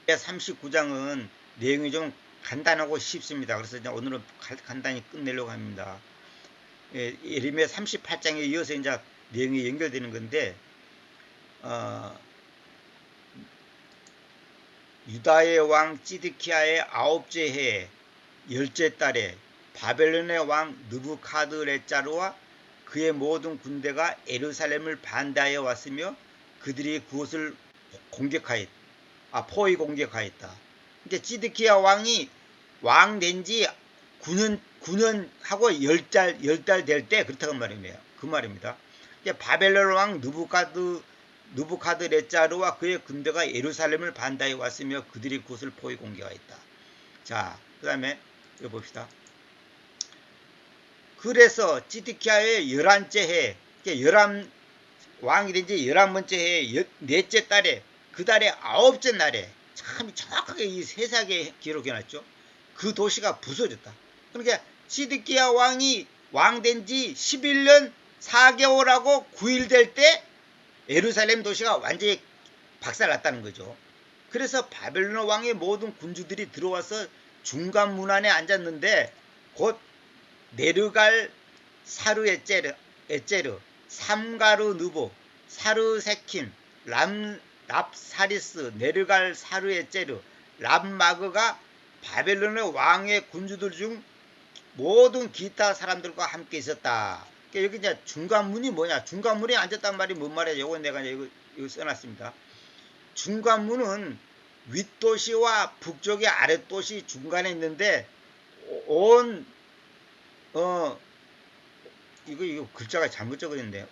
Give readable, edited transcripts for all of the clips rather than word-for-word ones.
39장은 내용이 좀 간단하고 쉽습니다. 그래서 이제 오늘은 간단히 끝내려고 합니다. 예레미야 38장에 이어서 이제 내용이 연결되는 건데, 어, 유다의 왕 찌드키야의 9째 해에 10째 달에 바벨론의 왕 느부카드네자르와 그의 모든 군대가 예루살렘을 반대하여 왔으며 그들이 그곳을 포위 공격하였다. 이제 찌드키야 왕이 왕 된 지 9년 하고 10달 될 때 그렇다고 말입니다. 그 말입니다. 이제 바벨론 왕 느부카드네자르와 그의 군대가 예루살렘을 반대해 왔으며 그들이 그곳을 포위 공격하였다. 자, 그 다음에 이거 봅시다. 그래서 찌드키야의 11째 해, 왕이 된 지 11번째 해, 넷째 달에, 그 달의 9째 날에, 참 정확하게 이 세세하게 기록해놨죠. 그 도시가 부서졌다. 그러니까 시드기야 왕이 왕 된 지 11년 4개월하고 9일 될 때 예루살렘 도시가 완전히 박살났다는 거죠. 그래서 바벨론 왕의 모든 군주들이 들어와서 중간 문 안에 앉았는데 곧 네르갈 사르에제르, 삼가르 느보, 사르세킴, 랍사리스, 네르갈 사르에제르, 랍마그가 바벨론의 왕의 군주들 중 모든 기타 사람들과 함께 있었다. 여기 이제 중간문이 뭐냐? 중간문에 앉았단 말이 뭔 말이야? 요거 내가 이거 써놨습니다. 중간문은 윗도시와 북쪽의 아랫도시 중간에 있는데 온 이거 글자가 잘못 적어졌네요.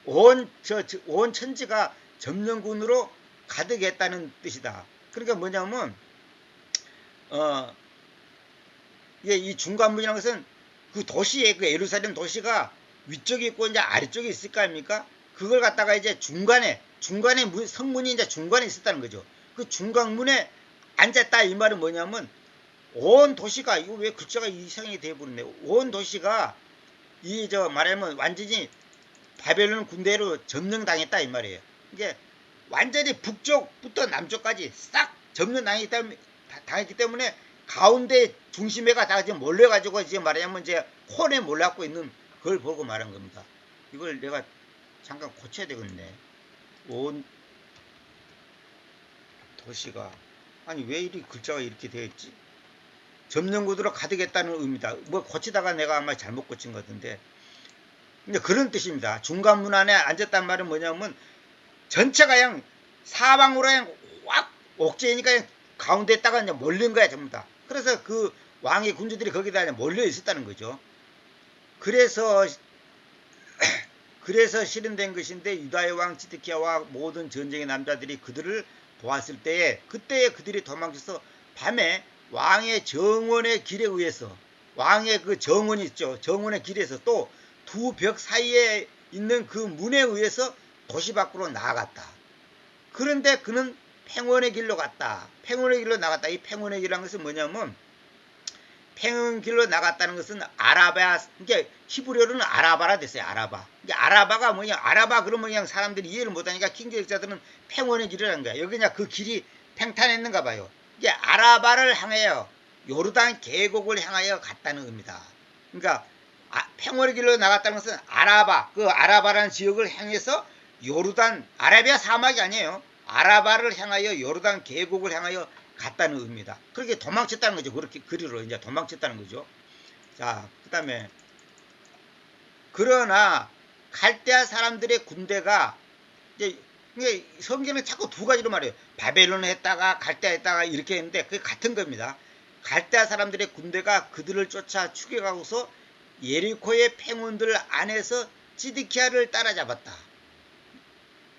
온 천지가 점령군으로 가득했다는 뜻이다. 그러니까 뭐냐면 이 중간문이라는 것은 그 도시에 그 예루살렘 도시가 위쪽에 있고 이제 아래쪽에 있을 거 아닙니까? 그걸 갖다가 이제 중간에 성문이 이제 중간에 있었다는 거죠. 그 중간문에 앉았다 이 말은 뭐냐면 온 도시가 이거 왜 글자가 이상하게 돼버렸네. 온 도시가 말하면 완전히 바벨론 군대로 점령당했다 이 말이에요. 이게 완전히 북쪽부터 남쪽까지 싹 점령당했기 때문에 가운데 중심에가 다 지금 몰려가지고 지금 말하자면 이제 콘에 몰려갖고 있는 그걸 보고 말한 겁니다. 이걸 내가 잠깐 고쳐야 되겠네. 온 도시가 아니 왜 이 글자가 이렇게 되어 있지? 점령구도로 가득했다는 의미다. 뭐 고치다가 내가 아마 잘못 고친 것 같은데 그런 뜻입니다. 중간 문 안에 앉았단 말은 뭐냐면 전체가 그냥 사방으로 그냥 확 옥죄니까 그냥 가운데에다가 이제 몰린 거야 전부 다. 그래서 그 왕의 군주들이 거기다 몰려 있었다는 거죠. 그래서 실현된 것인데 유다의 왕 지드키야와 모든 전쟁의 남자들이 그들을 보았을 때에 그때에 그들이 도망쳐서 밤에 왕의 정원의 길에 의해서 왕의 그 정원이 있죠. 정원의 길에서 또 두 벽 사이에 있는 그 문에 의해서 도시 밖으로 나아갔다. 그런데 그는 평원의 길로 갔다. 평원의 길로 나갔다. 이 평원의 길이라는 것은 뭐냐면 평원 길로 나갔다는 것은 아라바, 그러니까 히브리어로는 아라바라 됐어요. 아라바. 아라바가 뭐냐? 아라바 그러면 그냥 사람들이 이해를 못하니까 킹제역자들은 평원의 길이라는 거야. 여기 그냥 그 길이 평탄했는가 봐요. 이게 아라바를 향하여 요르단 계곡을 향하여 갔다는 의미다. 그러니까 평원의 길로 나갔다는 것은 그 아라바라는 지역을 향해서 요르단, 아라비아 사막이 아니에요. 아라바를 향하여 요르단 계곡을 향하여 갔다는 의미다. 그렇게 도망쳤다는 거죠. 그렇게 그리로 이제 도망쳤다는 거죠. 자, 그 다음에 그러나 갈대아 사람들의 군대가 이제 성경은 자꾸 두 가지로 말해요. 바벨론에 했다가 갈대아 했다가 이렇게 했는데 그게 같은 겁니다. 갈대아 사람들의 군대가 그들을 쫓아 추격하고서 예리코의 평원들 안에서 시드키야를 따라잡았다.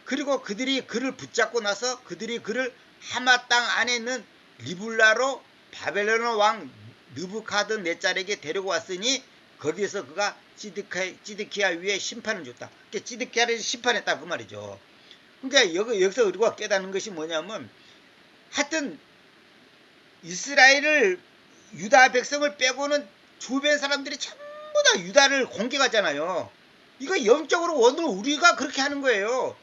그리고 그들이 그를 붙잡고 나서 그들이 그를 하마 땅 안에 있는 리블라로 바벨론 왕 느부카드네잘에게 데리고 왔으니 거기에서 그가 시드키야 위에 심판을 줬다. 그러니까 시드키야를 심판했다 그 말이죠. 그러니까 여기서 우리가 깨닫는 것이 뭐냐면 하여튼 이스라엘을 유다 백성을 빼고는 주변 사람들이 전부 다 유다를 공격하잖아요. 이거 영적으로 오늘 우리가 그렇게 하는 거예요.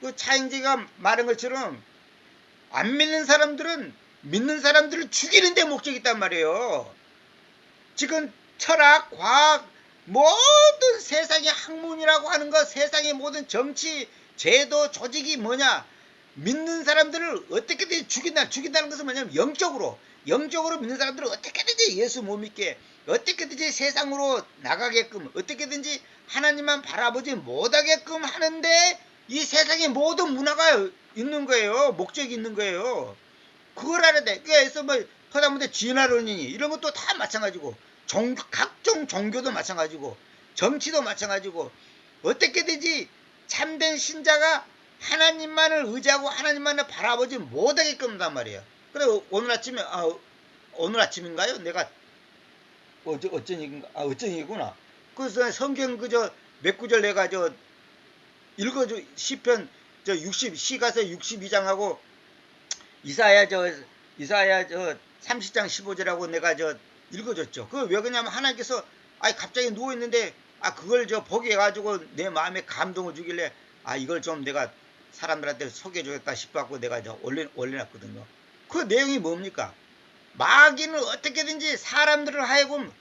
그 차영재가 말한 것처럼 안 믿는 사람들은 믿는 사람들을 죽이는 데 목적이 있단 말이에요. 지금 철학, 과학, 모든 세상의 학문이라고 하는 것, 세상의 모든 정치, 제도, 조직이 뭐냐? 믿는 사람들을 어떻게든 죽인다는 것은 뭐냐면 영적으로 믿는 사람들을 어떻게든지 예수 못 믿게, 어떻게든지 세상으로 나가게끔, 어떻게든지 하나님만 바라보지 못하게끔 하는데 이 세상의 모든 문화가 있는 거예요. 목적이 있는 거예요. 그걸 알아야 돼. 그래서 뭐 허다못해 진화론이니 이런 것도 다 마찬가지고, 각종 종교도 마찬가지고, 정치도 마찬가지고, 어떻게든지 참된 신자가 하나님만을 의지하고 하나님만을 바라보지 못하게끔 한단 말이에요. 그래 오늘 아침인가요? 내가 어쩐 얘기구나. 그래서 성경 그저 몇 구절 내가 저 읽어줘. 시편 저 시가서 62장하고 이사야 저 30장 15절하고 내가 저 읽어줬죠. 그 왜 그러냐면 하나님께서 갑자기 누워 있는데 그걸 저 보게 해가지고 내 마음에 감동을 주길래 이걸 좀 내가 사람들한테 소개해주겠다 싶어갖고 내가 저 올려놨거든요. 그 내용이 뭡니까? 마귀는 어떻게든지 사람들을 하여금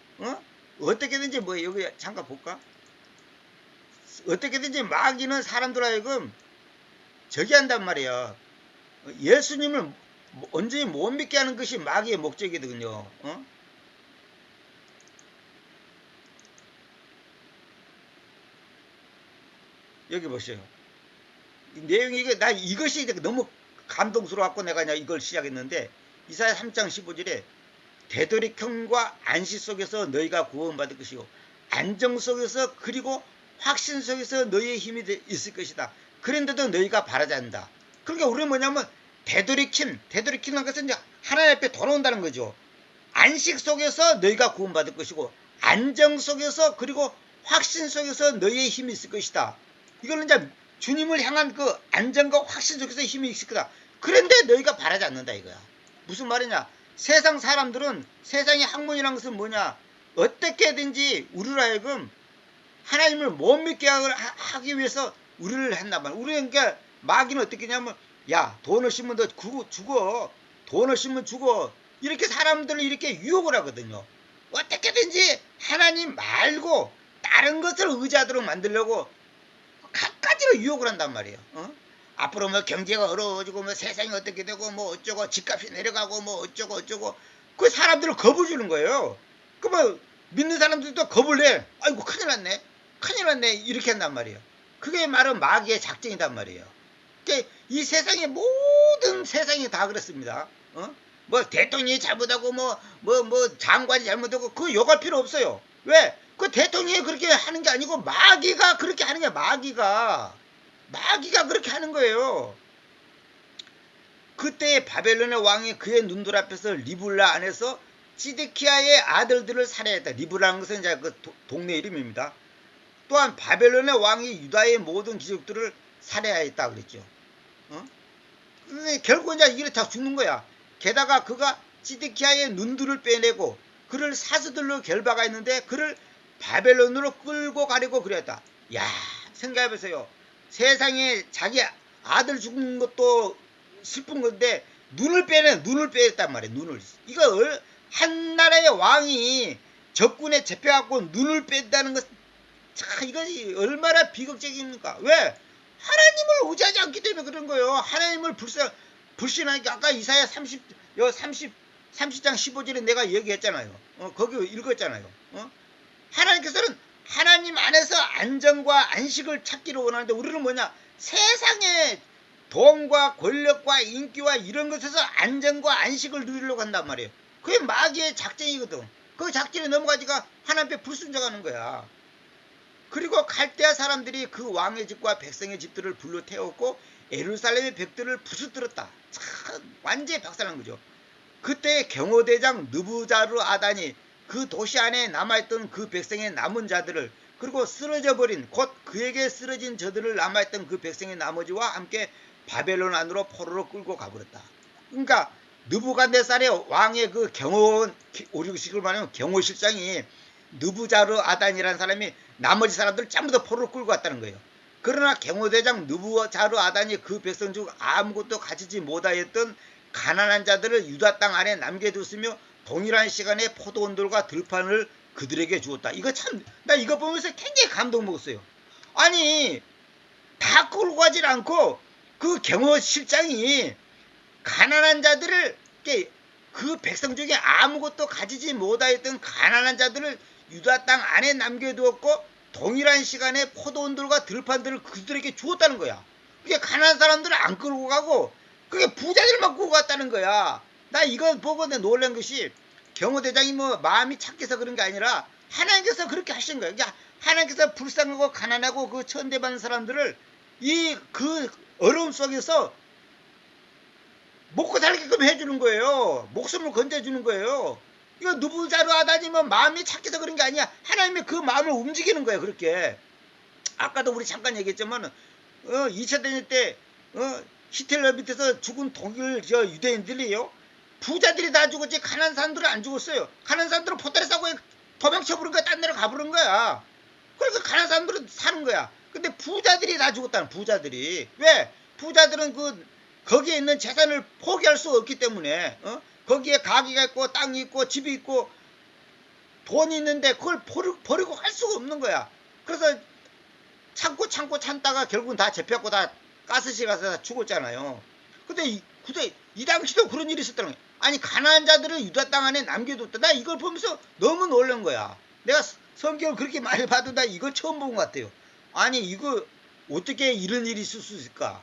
어떻게든지 뭐 여기 잠깐 볼까? 어떻게든지 마귀는 사람들 하여금 저기 한단 말이야. 예수님을 언제든지 못 믿게 하는 것이 마귀의 목적이거든요. 여기 보세요. 내용이 이것이 너무 감동스러워갖고 내가 이걸 시작했는데, 이사야 3장 15절에 되돌이킴과 안식 속에서 너희가 구원받을 것이요 안정 속에서 그리고 확신 속에서 너희의 힘이 있을 것이다. 그런데도 너희가 바라지 않는다. 그러니까 우리는 뭐냐면 되돌이키는 것은 이제 하나님 앞에 돌아온다는 거죠. 안식 속에서 너희가 구원받을 것이고, 안정 속에서 그리고 확신 속에서 너희의 힘이 있을 것이다. 이거는 이제 주님을 향한 그 안정과 확신 속에서 힘이 있을 거다. 그런데 너희가 바라지 않는다 이거야. 무슨 말이냐? 세상 사람들은, 세상의 학문이라는 것은 뭐냐? 어떻게든지 우리를 하여금 하나님을 못 믿게 하기 위해서 우리를 한단 말이야. 우리는 그러니까 마귀는 어떻게 하냐면, 야, 돈을 쓰면 너 죽어. 돈을 쓰면 죽어. 이렇게 사람들을 이렇게 유혹을 하거든요. 어떻게든지 하나님 말고 다른 것을 의지하도록 만들려고 갖가지로 유혹을 한단 말이에요. 앞으로 뭐 경제가 어려워지고 뭐 세상이 어떻게 되고 뭐 어쩌고 집값이 내려가고 뭐 어쩌고 그 사람들을 겁을 주는 거예요. 그 뭐 믿는 사람들도 겁을 내. 아이고 큰일 났네 이렇게 한단 말이에요. 그게 바로 마귀의 작전이단 말이에요. 그러니까 이 세상의 모든 세상이 다 그렇습니다. 뭐 대통령이 잘못하고 뭐 장관이 잘못하고 그거 욕할 필요 없어요. 왜? 그 대통령이 그렇게 하는 게 아니고 마귀가 그렇게 하는 거야. 마귀가 그렇게 하는 거예요. 그때 바벨론의 왕이 그의 눈들 앞에서 리블라 안에서 시드키야의 아들들을 살해했다. 리블라는 것은 이제 그 동네 이름입니다. 또한 바벨론의 왕이 유다의 모든 귀족들을 살해하였다 그랬죠. 결국 이제 이래 다 죽는 거야. 게다가 그가 시드키야의 눈들을 빼내고 그를 사수들로 결박하였는데 그를 바벨론으로 끌고 가려고 그랬다. 야, 생각해보세요. 세상에 자기 아들 죽는 것도 슬픈 건데 눈을 빼냈단 말이에요. 눈을. 이거 한 나라의 왕이 적군에 잡혀갖고 눈을 뺀다는 것, 이것이 얼마나 비극적입니까? 왜? 하나님을 의지하지 않기 때문에 그런 거예요. 하나님을 불신하니까. 아까 이사야 30장 15절에 내가 얘기했잖아요. 거기 읽었잖아요. 하나님께서는 하나님 안에서 안정과 안식을 찾기를 원하는데 우리는 뭐냐? 세상의 돈과 권력과 인기와 이런 것에서 안정과 안식을 누리려고 한단 말이에요. 그게 마귀의 작전이거든. 그 작전에 넘어가지가 하나님 앞에 불순종하는 거야. 그리고 갈대아 사람들이 그 왕의 집과 백성의 집들을 불러 태웠고 예루살렘의 벽들을 부수뜨렸다. 참 완전히 박살난 거죠. 그때 경호대장 느부자르 아단이 그 도시 안에 남아있던 그 백성의 남은 자들을, 그리고 쓰러져 버린, 곧 그에게 쓰러진 저들을 남아있던 그 백성의 나머지와 함께 바벨론 안으로 포로로 끌고 가버렸다. 그러니까 느부갓네살의 왕의 그 우리식으로 말하면 경호실장이 느부자르 아단이라는 사람이 나머지 사람들을 전부 다 포로로 끌고 갔다는 거예요. 그러나 경호대장 느부자르아단이 그 백성 중 아무것도 가지지 못하였던 가난한 자들을 유다 땅 안에 남겨두었으며 동일한 시간에 포도원들과 들판을 그들에게 주었다. 이거 참, 나 이거 보면서 굉장히 감동 먹었어요. 아니, 다 끌고 가질 않고 그 경호실장이 가난한 자들을, 그 백성 중에 아무것도 가지지 못하였던 가난한 자들을 유다 땅 안에 남겨두었고 동일한 시간에 포도원들과 들판들을 그들에게 주었다는 거야. 그게 가난한 사람들을 안 끌고 가고 그게 부자들만 끌고 갔다는 거야. 나 이거 보고 놀란 것이 경호대장이 뭐 마음이 착해서 그런 게 아니라 하나님께서 그렇게 하신 거예요. 그러니까 하나님께서 불쌍하고 가난하고 그 천대받는 사람들을 이 그 어려움 속에서 먹고 살게끔 해주는 거예요. 목숨을 건져주는 거예요. 이거 느부자르아단이면 마음이 착해서 그런 게 아니야. 하나님이 그 마음을 움직이는 거예요. 그렇게. 아까도 우리 잠깐 얘기했지만 2차 대전 때 히틀러 밑에서 죽은 독일 유대인들이요. 부자들이 다 죽었지 가난한 사람들은 안 죽었어요. 가난한 사람들은 포탈에 싸고 도망쳐버린 거야. 딴 데로 가버린 거야. 그러니까 가난한 사람들은 사는 거야. 근데 부자들이 다 죽었다는 부자들이. 왜? 부자들은 거기에 있는 재산을 포기할 수 없기 때문에 거기에 가게가 있고 땅이 있고 집이 있고 돈이 있는데 그걸 버리고 갈 수가 없는 거야. 그래서 참고 참다가 결국은 다 잡혔고 다 가스실 가서 다 죽었잖아요. 근데 이 당시도 그런 일이 있었다는 거야. 아니 가난한 자들을 유다 땅 안에 남겨뒀다. 나 이걸 보면서 너무 놀란 거야. 내가 성경을 그렇게 많이 봐도 나 이걸 처음 본 것 같아요. 아니 이거 어떻게 이런 일이 있을 수 있을까.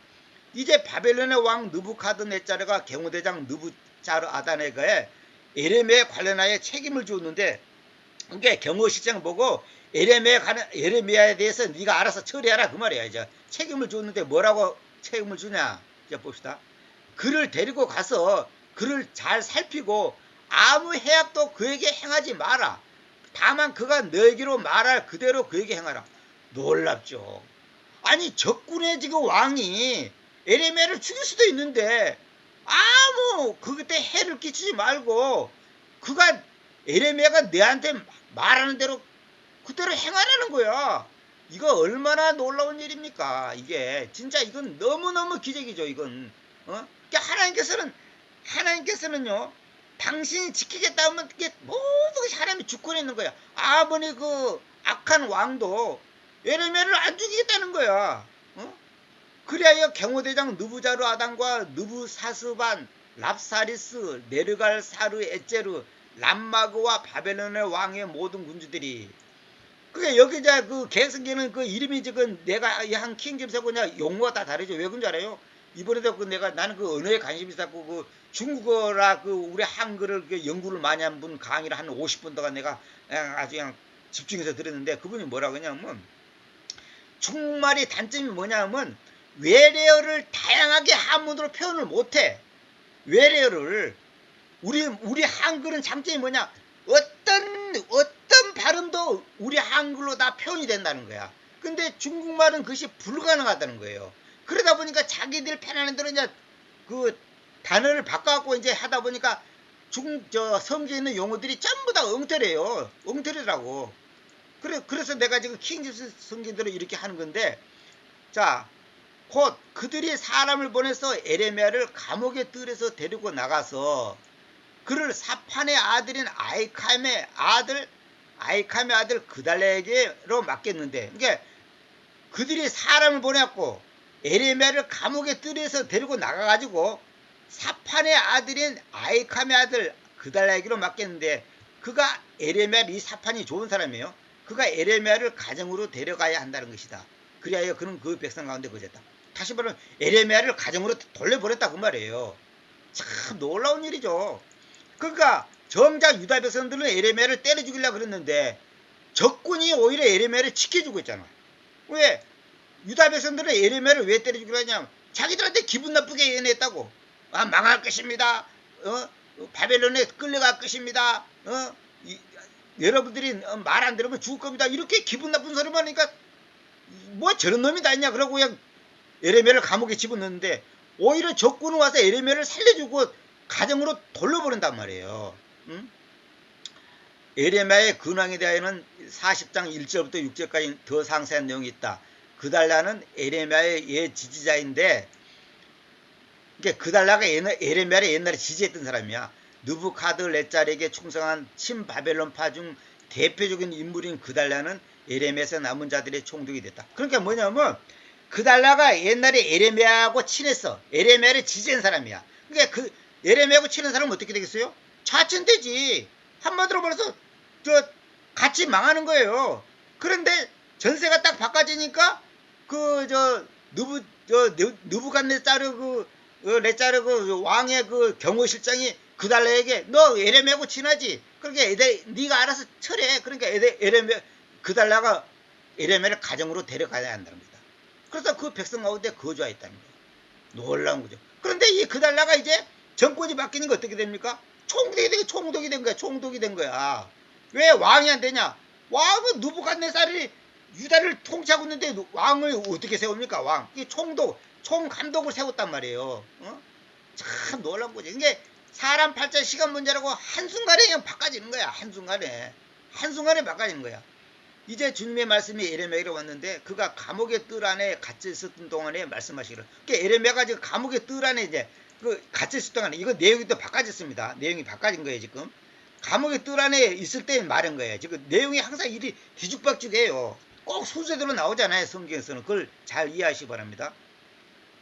이제 바벨론의 왕 느부카드네자르가 경호대장 느부자르아단에게 에레미야에 관련하여 책임을 줬는데 그게 경호실장 보고 에레미야에 대해서 네가 알아서 처리하라 그 말이야. 이제 책임을 줬는데 뭐라고 책임을 주냐. 이제 봅시다. 그를 데리고 가서 그를 잘 살피고 아무 해악도 그에게 행하지 마라. 다만 그가 너에게로 말할 그대로 그에게 행하라. 놀랍죠. 아니 적군의 지금 왕이 에레미야를 죽일 수도 있는데 아무 그때 해를 끼치지 말고 그가 에레미야가 너한테 말하는 대로 그대로 행하라는 거야. 이거 얼마나 놀라운 일입니까? 이게 진짜 이건 너무너무 기적이죠. 이건 그러니까 하나님께서는요 당신이 지키겠다 하면 이게 모든 것이 하나님의 주권에 있는 거야. 아버니 그 악한 왕도 에레미야를 안 죽이겠다는 거야. 그리하여 경호대장 느부자르아단과 느부사스반, 랍사리스, 네르갈사르, 에제르, 람마그와 바벨론의 왕의 모든 군주들이 그게 여기 이제 그 개성기는 그 이름이 지금 내가 한 킹잼스하고 그냥 용어가 다 다르죠. 왜 그런 줄 알아요? 이번에도 나는 그 언어에 관심이 있었고 그 중국어라 그 우리 한글을 그 연구를 많이 한 분 강의를 한 50분 동안 내가 아주 그냥 집중해서 들었는데 그분이 뭐라고 하냐면 중국말이 단점이 뭐냐면 외래어를 다양하게 한문으로 표현을 못해. 외래어를 우리 한글은 장점이 뭐냐? 어떤 발음도 우리 한글로 다 표현이 된다는 거야. 근데 중국말은 그것이 불가능하다는 거예요. 그러다 보니까 자기들 편하는 대로 이제 그 단어를 바꿔갖고 이제 하다 보니까 성경에 있는 용어들이 전부 다 엉터리예요. 엉터리라고. 그래서 내가 지금 킹제임스 성경대로 이렇게 하는 건데, 자, 곧 그들이 사람을 보내서 에레미야를 감옥의 뜰에서 데리고 나가서 그를 사판의 아들인 아이캄의 아들 그달레에게로 맡겼는데, 그러니까 그들이 사람을 보냈고 에레미야를 감옥의 뜰에서 데리고 나가가지고 사판의 아들인 아이캄의 아들 그달레에게로 맡겼는데, 그가 에레미야를 이 사판이 좋은 사람이에요. 그가 에레미야를 가정으로 데려가야 한다는 것이다. 그리하여 그는 그 백성 가운데 거졌다. 다시 말하면 에레미야를 가정으로 돌려보냈다 그 말이에요. 참 놀라운 일이죠. 그러니까 정작 유다 백성들은 에레미야를 때려 죽이려고 그랬는데 적군이 오히려 에레미야를 지켜주고 있잖아. 왜? 유다 백성들은 에레미야를 왜 때려 죽이려 하냐면 자기들한테 기분 나쁘게 예언했다고. 망할 것입니다. 바벨론에 끌려갈 것입니다. 여러분들이 말 안 들으면 죽을 겁니다. 이렇게 기분 나쁜 소리만 하니까 뭐 저런 놈이 다 있냐 그러고 그냥 에레미야를 감옥에 집어넣는데 오히려 적군은 와서 에레미야를 살려주고 가정으로 돌려보낸단 말이에요. 에레미야의 근황에 대하여는 40장 1절부터 6절까지 더 상세한 내용이 있다. 그달라는 에레미야의 예 지지자인데, 그러니까 그달라가 에레미야를 옛날에 지지했던 사람이야. 느부카드네잘에게 충성한 친바벨론파 중 대표적인 인물인 그달라는 에레미야에서 남은 자들의 총독이 됐다. 그러니까 뭐냐면 그달라가 옛날에 에레미야하고 친했어. 에레미야를 지지한 사람이야. 그러니까 그 에레미야하고 친한 사람은 어떻게 되겠어요? 좌천되지. 한마디로 말해서 저 같이 망하는 거예요. 그런데 전세가 딱 바꿔지니까 느부갓네살의 네살의 그 왕의 그 경호실장이 그달라에게 너 에레미야하고 친하지? 그러니까 네가 알아서 처리해. 그러니까 에레미야 그달라가 에레미야를 가정으로 데려가야 한다는 겁니다. 그래서 그 백성 가운데 거주하였다는 거예요. 놀라운 거죠. 그런데 이 그달라가 이제 정권이 바뀌니까 어떻게 됩니까? 총독이 된 거야. 총독이 된 거야. 왜 왕이 안 되냐? 왕은 느부갓네살이 유다를 통치하고 있는데 왕을 어떻게 세웁니까? 왕. 이 총감독을 세웠단 말이에요. 어? 참 놀라운 거지. 이게 사람 팔자 시간 문제라고 한순간에 그냥 바꿔지는 거야. 한순간에 바꿔지는 거야. 이제 주님의 말씀이 에레미야에게 왔는데 그가 감옥의 뜰 안에 갇혀 있었던 동안에 말씀하시기를. 그러니까 에레미야가 지금 감옥의 뜰 안에 이제 갇혀 있었던 동안에 이거 내용이 또 바꿔졌습니다. 내용이 바꿔진 거예요 지금. 감옥의 뜰 안에 있을 때 말한 거예요. 지금 내용이 항상 일이 뒤죽박죽이에요. 꼭 순서대로 나오잖아요. 성경에서는. 그걸 잘 이해하시기 바랍니다.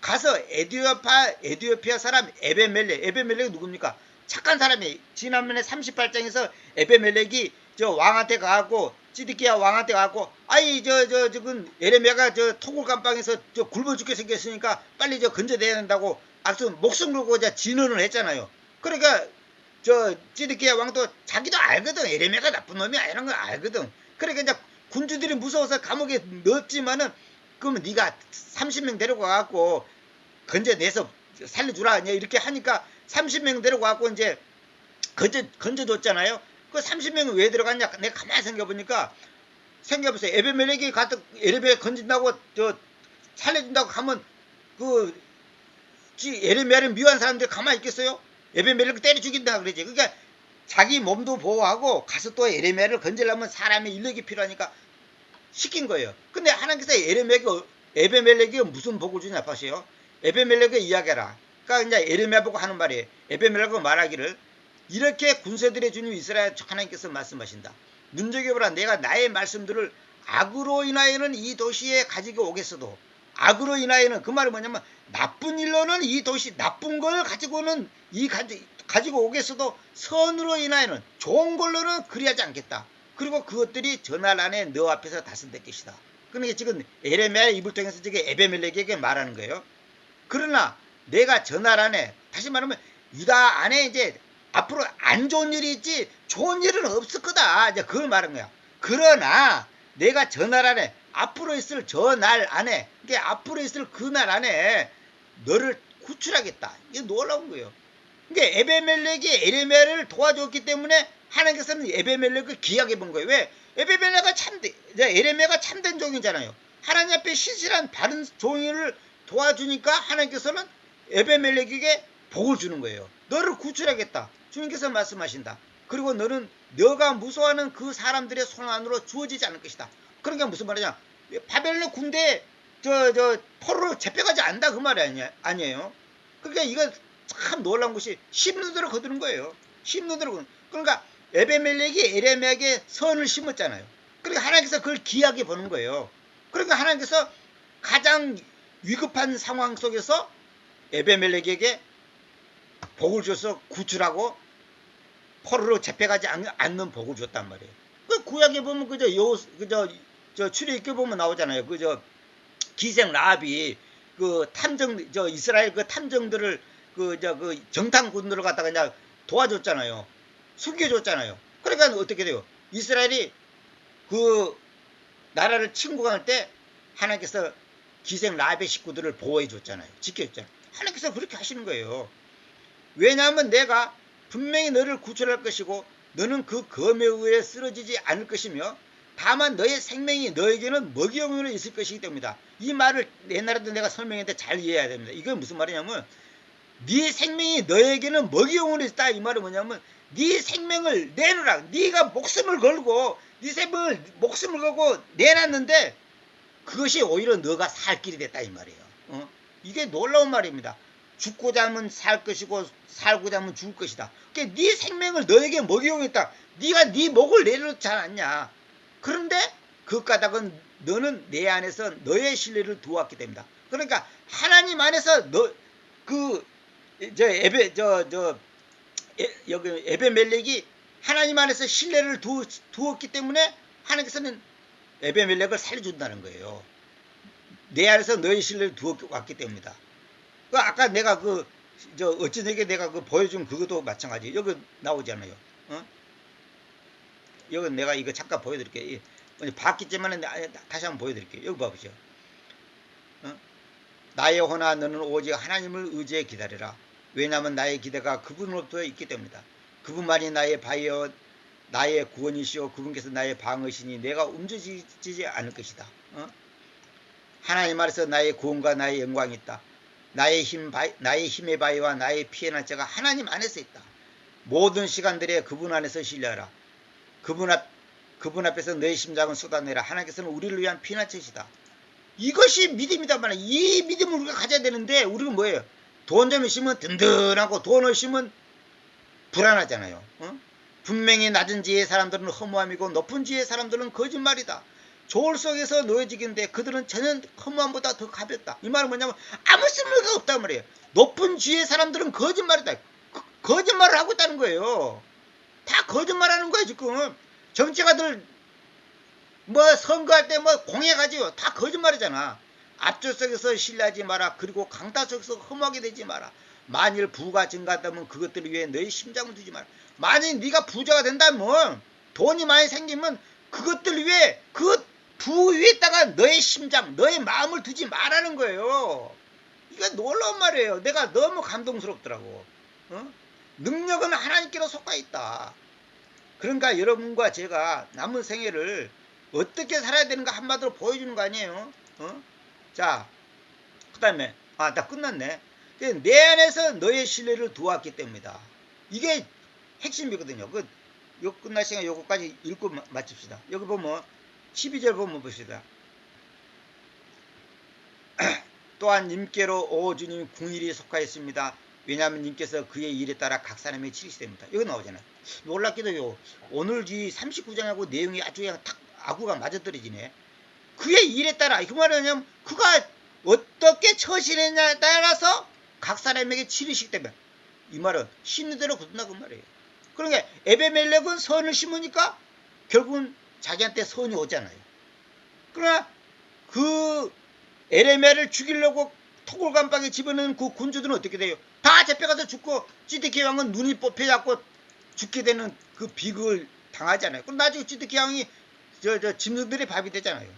가서 에디오피아 사람 에베멜렉이 누굽니까? 착한 사람이 지난번에 38장에서 에베멜렉이 저 왕한테 가고 시드기야 왕한테 가고 아이 지금 에레미야가 저 토굴 감방에서 저 굶어 죽게 생겼으니까 빨리 저 건져내야 된다고 악수 목숨 걸고 이제 진언을 했잖아요. 그러니까 저 시드기야 왕도 자기도 알거든. 에레미야가 나쁜 놈이 아니라는 걸 알거든. 그러니까 이제 군주들이 무서워서 감옥에 넣었지만은 그러면 네가 30명 데려가갖고 건져내서 살려주라 이렇게 하니까 30명 데려가갖고 이제 건져줬잖아요. 그 30명은 왜 들어갔냐? 내가 가만히 생각해보세요. 에베멜렉이 가서 에레미야 건진다고 살려준다고 가면 에레미야를 미워한 사람들 가만히 있겠어요? 에베멜렉을 때려 죽인다 그러지. 그러니까 자기 몸도 보호하고 가서 또 에레미야를 건지려면 사람의 인력이 필요하니까 시킨 거예요. 근데 하나님께서 에베멜렉이 무슨 복을 주냐 보세요. 에베멜렉을 이야기해라. 그러니까 이제 에레미야 보고 하는 말이에요. 에베멜렉은 말하기를 이렇게 군세들의 주님 이스라엘 하나님께서 말씀하신다. 눈여겨보라. 내가 나의 말씀들을 악으로 인하여는 이 도시에 가지고 오겠어도 악으로 인하여는 그 말은 뭐냐면 나쁜 일로는 이 도시 나쁜 걸 가지고는 가지고 오겠어도 선으로 인하여는 좋은 걸로는 그리하지 않겠다. 그리고 그것들이 전날 안에 너 앞에서 다스릴 것이다. 그러니까 지금 에레미야의 입을 통해서 지금 에베멜렉에게 말하는 거예요. 그러나 내가 전날 안에 다시 말하면 유다 안에 이제 앞으로 안 좋은 일이 있지 좋은 일은 없을 거다. 이제 그걸 말한 거야. 그러나 내가 전날 안에 앞으로 있을 저날 안에 그러니까 앞으로 있을 그날 안에 너를 구출하겠다. 이게 놀라운 거예요. 그러니까 에베멜렉이 에레미야를 도와줬기 때문에 하나님께서는 에베멜렉을 귀하게 본 거예요. 왜? 에레미야가 참된 종이잖아요. 하나님 앞에 신실한 바른 종이를 도와주니까 하나님께서는 에베멜렉에게 복을 주는 거예요. 너를 구출하겠다. 주님께서 말씀하신다. 그리고 너는 너가 무서워하는 그 사람들의 손 안으로 주어지지 않을 것이다. 그러니까 무슨 말이냐? 바벨론 군대에 포로로 잡혀가지 않는다 그 말이 아니에요. 그러니까 이거 참 놀라운 것이 심는 대로 거두는 거예요. 심는 대로 거두는. 그러니까 에베멜렉이 에레미야에게 선을 심었잖아요. 그러니까 하나님께서 그걸 귀하게 보는 거예요. 그러니까 하나님께서 가장 위급한 상황 속에서 에베멜렉에게 복을 줘서 구출하고 포로로 잡혀가지 않는 복을 줬단 말이에요. 그 구약에 보면 출애굽기 보면 나오잖아요. 기생 라합이 이스라엘 탐정들을 정탐군들을 갖다가 그냥 도와줬잖아요. 숨겨줬잖아요. 그러니까 어떻게 돼요? 이스라엘이 그 나라를 침공할 때 하나님께서 기생 라합의 식구들을 보호해 줬잖아요. 지켜줬잖아요. 하나님께서 그렇게 하시는 거예요. 왜냐하면 내가 분명히 너를 구출할 것이고 너는 그 검에 의해 쓰러지지 않을 것이며 다만 너의 생명이 너에게는 먹이용으로 있을 것이기 때문이다. 이 말을 옛날에도 내가 설명했는데 잘 이해해야 됩니다. 이게 무슨 말이냐면 네 생명이 너에게는 먹이용으로 있다. 이 말은 뭐냐면 네 생명을 내놓으라. 네가 목숨을 걸고 네 생명을 목숨을 걸고 내놨는데 그것이 오히려 너가 살 길이 됐다 이 말이에요. 이게 놀라운 말입니다. 죽고자 하면 살 것이고 살고자 하면 죽을 것이다. 그러니까 네 생명을 너에게 먹이용했다. 네가 네 목을 내려놓지 않았냐. 그런데 그 까닭은 너는 내 안에서 너의 신뢰를 두었기 때문이다. 그러니까 하나님 안에서 여기 에베멜렉이 하나님 안에서 신뢰를 두었기 때문에 하나님께서는 에베멜렉을 살려준다는 거예요. 내 안에서 너의 신뢰를 두었기 때문이다. 아까 내가 어찌되게 내가 보여준 그것도 마찬가지. 여기 나오잖아요. 여기 내가 이거 잠깐 보여드릴게요. 봤겠지만 다시 한번 보여드릴게요. 여기 봐보시죠. 나의 혼아 너는 오직 하나님을 의지해 기다려라. 왜냐하면 나의 기대가 그분으로부터 있기 때문이다. 그분만이 나의 바위여 나의 구원이시오. 그분께서 나의 방어시니 내가 움직이지 않을 것이다. 하나님 안에서 나의 구원과 나의 영광이 있다. 나의 힘의 바위와 나의 피해난 자가 하나님 안에서 있다. 모든 시간들에 그분 안에서 신뢰하라. 그분 앞에서 너의 심장을 쏟아내라. 하나님께서는 우리를 위한 피난처시다. 이것이 믿음이다. 이 믿음을 우리가 가져야 되는데 우리는 뭐예요? 돈 좀 있으면 든든하고 돈 없으면 불안하잖아요. 분명히 낮은 지혜의 사람들은 허무함이고 높은 지혜의 사람들은 거짓말이다. 저울 속에서 놓여지긴데 그들은 전혀 허무함보다 더 가볍다. 이 말은 뭐냐면 아무 쓸모가 없단 말이에요. 높은 지혜의 사람들은 거짓말이다. 거짓말을 하고 있다는 거예요. 다 거짓말하는 거예요 지금. 정치가들 선거할 때 공약하지요. 다 거짓말이잖아. 앞줄석에서 신뢰하지 마라. 그리고 강타석에서 험하게 되지 마라. 만일 부가 증가한다면 그것들을 위해 너의 심장을 두지 마라. 만일 네가 부자가 된다면 돈이 많이 생기면 그것들을 위해 그 부 위에다가 너의 심장, 너의 마음을 두지 말라는 거예요. 이거 놀라운 말이에요. 내가 너무 감동스럽더라고. 능력은 하나님께로 속하 있다. 그러니까 여러분과 제가 남은 생애를 어떻게 살아야 되는가 한마디로 보여주는 거 아니에요. 자, 그 다음에 나 끝났네. 내 안에서 너의 신뢰를 두었기 때문이다. 이게 핵심이거든요. 요 끝날 시간 요거까지 읽고 마칩시다. 여기 보면 12절 보면 봅시다. 또한 님께로 오 주님 궁일이 속하였습니다. 왜냐하면 님께서 그의 일에 따라 각 사람의 치르시됩니다. 여기 나오잖아요. 놀랍게도요. 오늘 이 39장하고 내용이 아주 그냥 탁 아구가 맞아떨어지네. 그의 일에 따라 그 말은 뭐냐면 그가 어떻게 처신했냐에 따라서 각 사람에게 치르시기 때문에 이 말은 심는 대로 거둔다 그 말이에요. 그러니까 에베멜렉은 선을 심으니까 결국은 자기한테 선이 오잖아요. 그러나 그 에레미야를 죽이려고 토굴감방에 집어넣은 그 군주들은 어떻게 돼요? 다 잡혀가서 죽고 찌드키 왕은 눈이 뽑혀갖고 죽게 되는 그 비극을 당하잖아요. 그럼 나중에 찌드키 왕이 짐승들의 밥이 되잖아요.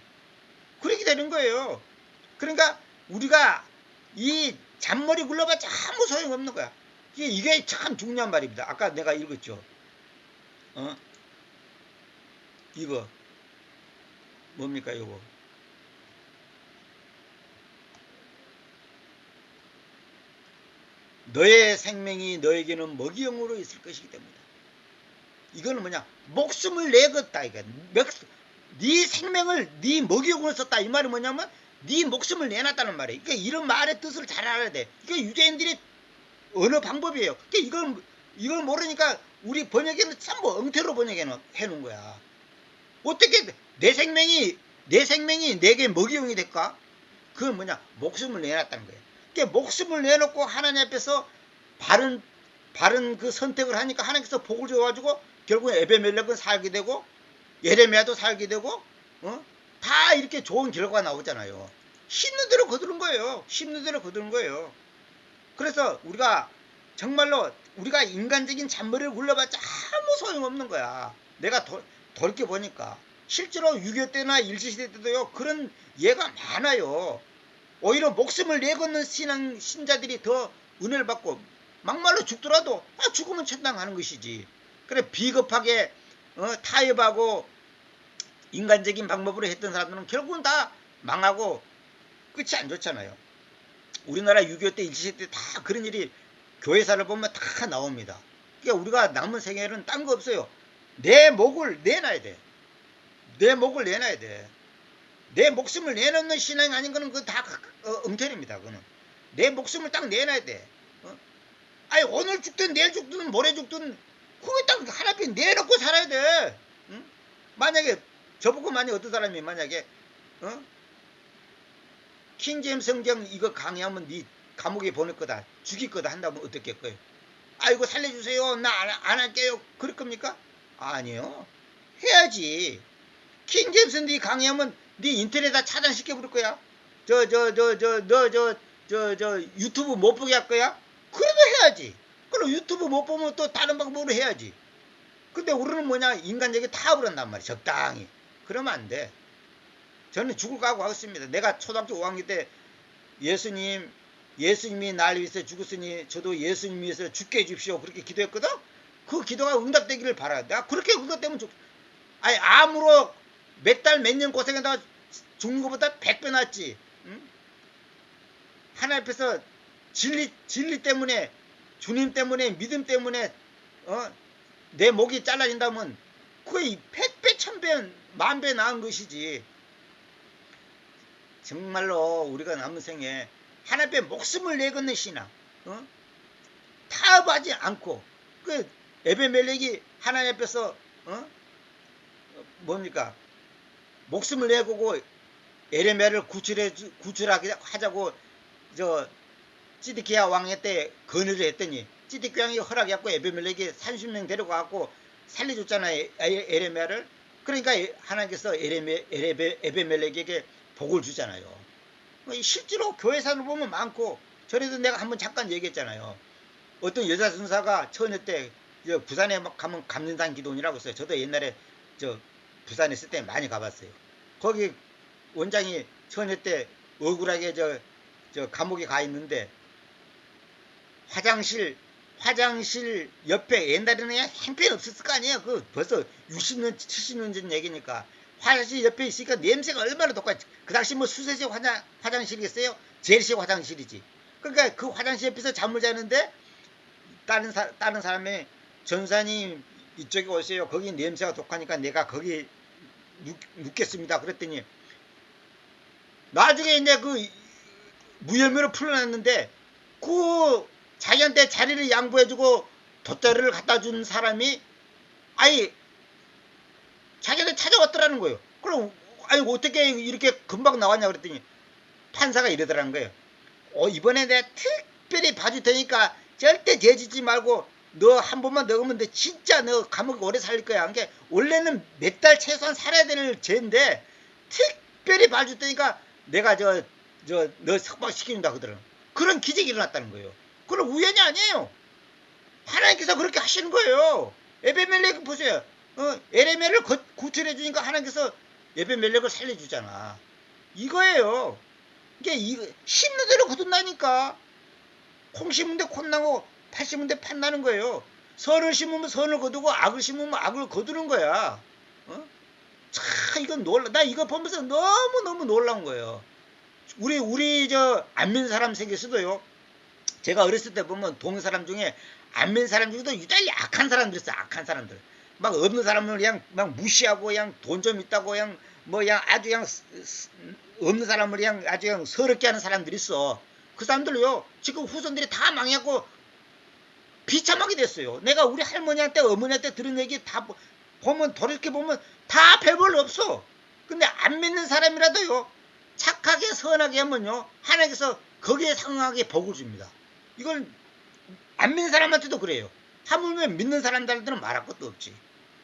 그렇게 되는 거예요. 그러니까 우리가 이 잔머리 굴러봤자 아무 소용없는 거야. 이게 참 중요한 말입니다. 아까 내가 읽었죠. 이거 뭡니까 이거? 너의 생명이 너에게는 먹이용으로 있을 것이기 때문이다. 이거는 뭐냐? 목숨을 내겠다 이거. 네 생명을 네 먹이용으로 썼다 이 말이 뭐냐면 네 목숨을 내놨다는 말이에요. 그러니까 이런 말의 뜻을 잘 알아야 돼. 이게 유대인들이 어느 방법이에요. 그러니까 이걸 모르니까 우리 번역에는 참 엉터로 번역해 놓은 거야. 어떻게 내 생명이 내게 먹이용이 될까? 그건 뭐냐? 목숨을 내놨다는 거예요. 그러니까 목숨을 내놓고 하나님 앞에서 바른 그 선택을 하니까 하나님께서 복을 줘가지고 결국 에베멜렉은 살게 되고 예레미야도 살게 되고 다 이렇게 좋은 결과가 나오잖아요. 심는 대로 거두는 거예요. 심는 대로 거두는 거예요. 그래서 우리가 정말로 우리가 인간적인 잔머리를 굴려봤자 아무 소용없는 거야. 내가 돌이켜보니까 실제로 6.25 때나 일제시대 때도요 그런 예가 많아요. 오히려 목숨을 내걷는 신자들이 더 은혜를 받고 막말로 죽더라도 죽으면 천당하는 것이지. 그래 비겁하게 타협하고 인간적인 방법으로 했던 사람들은 결국은 다 망하고 끝이 안 좋잖아요. 우리나라 6.25 때 일제시대 때 다 그런 일이 교회사를 보면 다 나옵니다. 그러니까 우리가 남은 생애는 딴 거 없어요. 내 목을 내놔야 돼. 내 목을 내놔야 돼. 내 목숨을 내놓는 신앙이 아닌 거는 그거 다 엉터리입니다. 그거는 내 목숨을 딱 내놔야 돼. 아니 오늘 죽든 내일 죽든 모레 죽든 그거 딱 하나 앞에 내놓고 살아야 돼. 응? 만약에 저보고 만약에 어떤 사람이 만약에 킹제임스 성경 이거 강의하면 네 감옥에 보낼 거다 죽일 거다 한다면 어떻겠어요? 아이고 살려주세요 나 안 할게요 그럴 겁니까? 아니요 해야지. 킹제임스 네 강의하면 네 인터넷 다 차단시켜 버릴 거야. 유튜브 못 보게 할 거야? 그래도 해야지. 그럼 유튜브 못 보면 또 다른 방법으로 해야지. 근데 우리는 뭐냐 인간적인 타협을 한단 말이야. 적당히. 그러면 안 돼. 저는 죽을 각오 하겠습니다. 내가 초등학교 5학년 때 예수님이 날 위해서 죽었으니 저도 예수님 위해서 죽게 해주십시오. 그렇게 기도했거든? 그 기도가 응답되기를 바라. 내가 그렇게 응답되면 아니 암으로 몇 달 몇 년 고생하다가 죽는 것보다 100배 낫지. 응? 하나님 앞에서 진리 때문에 주님 때문에 믿음 때문에 내 목이 잘라진다면 거의 100배 1000배 만배 나은 것이지. 정말로 우리가 남은 생에 하나님 앞에 목숨을 내걸는 신앙 타협하지 않고 그 에베멜렉이 하나님 앞에서 뭡니까 목숨을 내고 에레미야를 구출하게 하자고 저 찌드키야 왕의 때 건의를 했더니 찌드키야 왕이 허락해갖고 에베멜렉이 30명 데려가갖고 살려줬잖아요 에레미야를. 그러니까 하나님께서 에베멜렉에게 복을 주잖아요. 실제로 교회사를 보면 많고 전에도 내가 한번 잠깐 얘기했잖아요. 어떤 여자 선사가 처녀 때 부산에 가면 감린산 기도원이라고 있어요. 저도 옛날에 부산에 있을 때 많이 가봤어요. 거기 원장이 처녀 때 억울하게 감옥에 가 있는데 화장실 옆에 옛날에는 그냥 형편 없었을 거 아니에요. 그 벌써 60년 70년 전 얘기니까 화장실 옆에 있으니까 냄새가 얼마나 독하지. 그 당시 뭐 수세식 화장실이겠어요? 제일식 화장실이지. 그러니까 그 화장실 옆에서 잠을 자는데 다른 사람이 전사님 이쪽에 오세요. 거기 냄새가 독하니까 내가 거기 묵겠습니다. 그랬더니 나중에 이제 그 무혐의로 풀어놨는데 그 자기한테 자리를 양보해주고 돗자리를 갖다 준 사람이 아니 자기한테 찾아왔더라는 거예요. 그럼 아니 어떻게 이렇게 금방 나왔냐 그랬더니 판사가 이러더라는 거예요. 이번에 내가 특별히 봐줄 테니까 절대 죄짓지 말고 너 한 번만 더 오면 돼. 진짜 너 감옥에 오래 살릴 거야. 그러니까 원래는 몇 달 최소한 살아야 될 죄인데 특별히 봐줄 테니까 내가 너 석방시킨다 그러더라고요. 그런 기적이 일어났다는 거예요. 그건 우연이 아니에요. 하나님께서 그렇게 하시는 거예요. 에베멜렉 보세요. 에레미야를 구출해 주니까 하나님께서 에베멜렉을 살려주잖아. 이거예요. 이게 심는 대로 거둔다니까. 콩 심은데 콩 나고 팥 심은데 팥 나는 거예요. 선을 심으면 선을 거두고 악을 심으면 악을 거두는 거야. 참 이건 나 이거 보면서 너무 놀라운 거예요. 우리 안 믿는 사람 세계에서도요. 제가 어렸을 때 보면 동네 사람 중에 안 믿는 사람 중에도 유달리 악한 사람들 있어요. 악한 사람들. 막 없는 사람을 그냥 막 무시하고 그냥 돈 좀 있다고 그냥 그냥 아주 그냥 없는 사람을 그냥 아주 그냥 서럽게 하는 사람들이 있어. 그 사람들요. 지금 후손들이 다 망했고 비참하게 됐어요. 내가 우리 할머니한테 어머니한테 들은 얘기 다 보면 돌이켜보면 다 별별 없어. 근데 안 믿는 사람이라도요. 착하게 선하게 하면요. 하나님께서 거기에 상응하게 복을 줍니다. 이걸 안 믿는 사람한테도 그래요. 하물며 믿는 사람들한테는 말할 것도 없지.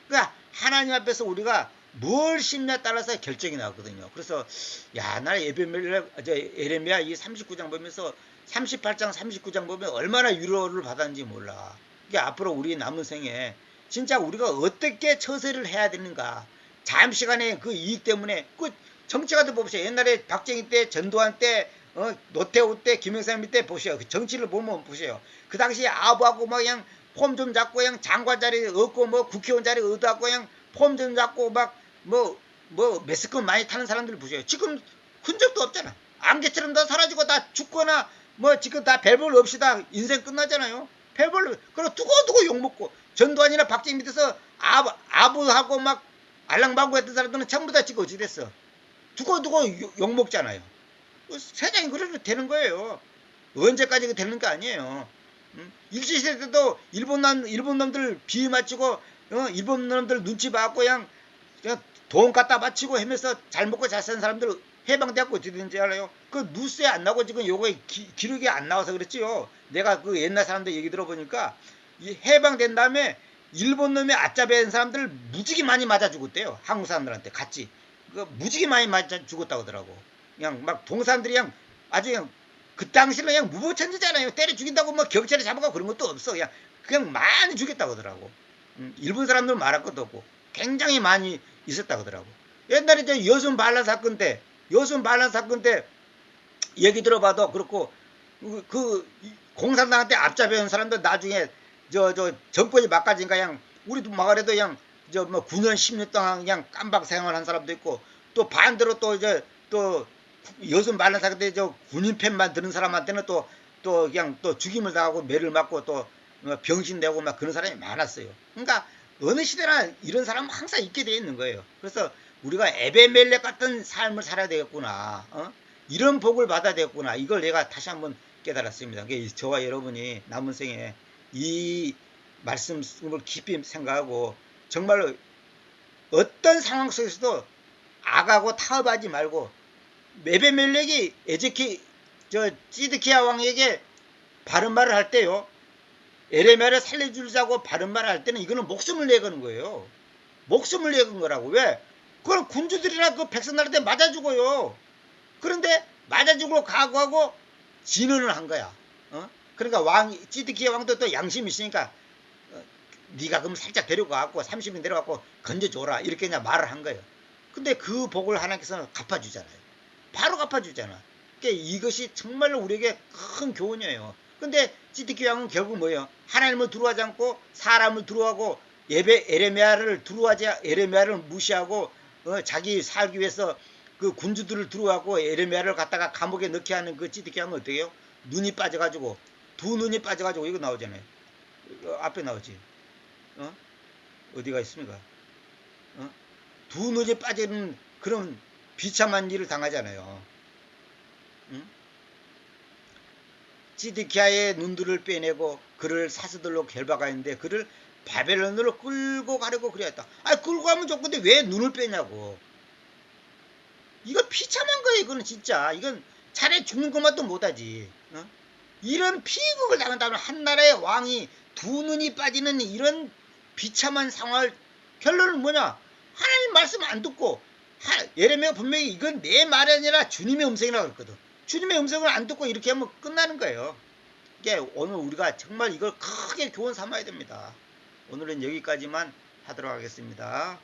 그러니까 하나님 앞에서 우리가 뭘 심냐에 따라서 결정이 나거든요. 그래서 나 에레미야 이 39장 보면서 38장 39장 보면 얼마나 위로를 받았는지 몰라. 그러니까 앞으로 우리 남은 생에 진짜 우리가 어떻게 처세를 해야 되는가. 잠시간의 그 이익 때문에 그 정치가도 보세요. 옛날에 박정희 때 전두환 때 노태우 때 김영삼 때 보세요. 그 정치를 보면 보세요. 그 당시에 아부하고 막 그냥 폼 좀 잡고 그냥 장관 자리 얻고 뭐 국회의원 자리 얻어갖고 그냥 폼 좀 잡고 막 매스컴 많이 타는 사람들 보세요. 지금 흔적도 없잖아. 안개처럼 다 사라지고 다 죽거나 지금 다 별볼 없이 다 인생 끝나잖아요. 별볼 그리고 두고두고 욕먹고 전두환이나 박정희 밑에서 아부하고 막 알랑방구 했던 사람들은 전부 다 지금 어찌 됐어. 두고두고 욕먹잖아요. 세상이 그래도 되는 거예요. 언제까지 되는 거 아니에요. 일제시대 때도 일본 놈들 비위 맞추고 일본 놈들 눈치 봐갖고 그냥 돈 갖다 바치고 하면서 잘 먹고 잘 사는 사람들 해방돼갖고 어떻게 되는지 알아요? 그 뉴스에 안 나오고 지금 요거 기록이 안 나와서 그랬지요. 내가 그 옛날 사람들 얘기 들어보니까 이 해방된 다음에 일본 놈의 아짜배인 사람들 무지개 많이 맞아 죽었대요. 한국 사람들한테 같이. 그 무지개 많이 맞아 죽었다고 하더라고. 그냥 막 동사람들이 그냥 아주 그 당시는 그냥 무법천지잖아요. 때려 죽인다고 뭐 경찰에 잡아가고 그런 것도 없어. 그냥 많이 죽였다고 하더라고. 일본 사람들 말할 것도 없고 굉장히 많이 있었다고 하더라고. 옛날에 저 여순 반란 사건 때 얘기 들어봐도 그렇고 그 공산당한테 앞잡혀온 사람들 나중에 저 정권이 막가진가 그냥 우리도 막아래도 그냥 저 뭐 9년 10년 동안 그냥 깜박 생활한 사람도 있고 또 반대로 또 이제 또 여순 반란 사건 때 저 군인 편만 드는 사람한테는 또 그냥 또 죽임을 당하고 매를 맞고 또 병신되고 막 그런 사람이 많았어요. 그러니까 어느 시대나 이런 사람은 항상 있게 돼 있는 거예요. 그래서 우리가 에베멜렉 같은 삶을 살아야 되겠구나. 이런 복을 받아야 되겠구나. 이걸 내가 다시 한번 깨달았습니다. 저와 여러분이 남은 생에 이 말씀을 깊이 생각하고 정말로 어떤 상황 속에서도 악하고 타협하지 말고 에베멜렉이 시드키야 왕에게 바른 말을 할 때요. 에레미야를 살려주자고 바른 말을 할 때는 이거는 목숨을 내거는 거예요. 목숨을 내건 거라고. 왜? 그건 군주들이나 그 백성들한테 맞아 죽어요. 그런데 맞아 죽을 각오하고 진언을 한 거야. 그러니까 시드키야 왕도 또 양심이 있으니까 네가 그럼 살짝 데려가고 30인 데려가고 건져줘라 이렇게 그냥 말을 한 거예요. 근데 그 복을 하나님께서는 갚아주잖아요. 바로 갚아주잖아. 그러니까 이것이 정말로 우리에게 큰 교훈이에요. 근데 시드키야 왕은 결국 뭐예요? 하나님을 두려워하지 않고 사람을 두려워하고 에레미야를 무시하고 자기 살기 위해서 그 군주들을 두려워하고 에레미야를 갖다가 감옥에 넣게 하는 그 시드키야 왕은 어떻게 해요? 눈이 빠져가지고 두 눈이 빠져가지고 이거 나오잖아요. 앞에 나오지. 어디가 있습니까? 두 눈이 빠지는 그런 비참한 일을 당하잖아요. 시드키야의 눈들을 빼내고 그를 사스들로 결박하였는데 그를 바벨론으로 끌고 가려고 그랬다. 끌고 가면 좋건데 왜 눈을 빼냐고. 이거 비참한 거예요. 이거는 진짜. 이건 차라리 죽는 것만도 못하지. 이런 피국을 당한다면 한 나라의 왕이 두 눈이 빠지는 이런 비참한 상황을 결론은 뭐냐? 하나님 말씀 안 듣고 예레미야가 분명히 이건 내 말이 아니라 주님의 음성이라고 했거든. 주님의 음성을 안 듣고 이렇게 하면 끝나는 거예요. 이게 오늘 우리가 정말 이걸 크게 교훈 삼아야 됩니다. 오늘은 여기까지만 하도록 하겠습니다.